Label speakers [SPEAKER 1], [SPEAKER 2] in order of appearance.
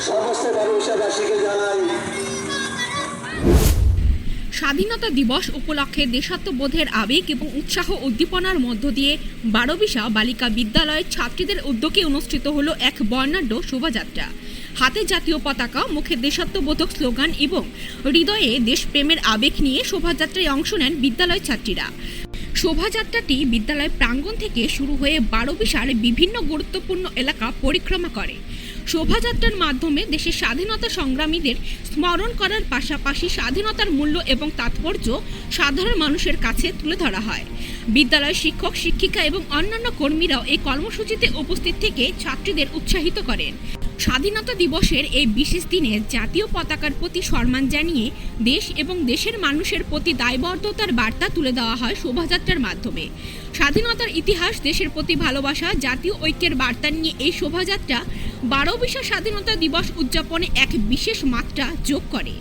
[SPEAKER 1] সমস্ত ভালোবাসাবাসীকে জানাই
[SPEAKER 2] স্বাধীনতা দিবস উপলক্ষে দেশাত্মবোধের আবেগ এবং উৎসাহ উদ্দীপনার মধ্য দিয়ে বারোবিশা বালিকা বিদ্যালয়ের ছাত্রীদের উদ্যোগে অনুষ্ঠিত হলো এক বর্ণাঢ্য শোভাযাত্রা। হাতে জাতীয় পতাকা, মুখে দেশাত্মবোধক স্লোগান এবং হৃদয়ে দেশপ্রেমের আবেগ নিয়ে শোভাযাত্রায় অংশ নেন বিদ্যালয় ছাত্রীরা। শোভাযাত্রাটি বিদ্যালয় প্রাঙ্গণ থেকে শুরু হয়ে বারোবিশার বিভিন্ন গুরুত্বপূর্ণ এলাকা পরিক্রমা করে। শোভাযাত্রার মাধ্যমে দেশের স্বাধীনতা সংগ্রামীদের স্মরণ করার পাশাপাশি স্বাধীনতার মূল্য এবং তাৎপর্য সাধারণ মানুষের কাছে তুলে ধরা হয়। বিদ্যালয়ের শিক্ষক, শিক্ষিকা এবং অন্যান্য কর্মীরাও এই কর্মসূচিতে উপস্থিত থেকে ছাত্রীদের উৎসাহিত করেন। স্বাধীনতা দিবসের এই বিশেষ দিনে জাতীয় পতাকার প্রতি সম্মান জানিয়ে দেশ এবং দেশের মানুষের প্রতি দায়বদ্ধতার বার্তা তুলে দেওয়া হয় শোভাযাত্রার মাধ্যমে। স্বাধীনতার ইতিহাস, দেশের প্রতি ভালোবাসা, জাতীয় ঐক্যের বার্তা নিয়ে এই শোভাযাত্রা বারোবিশা স্বাধীনতা দিবস উদযাপনে এক বিশেষ মাত্রা যোগ করে।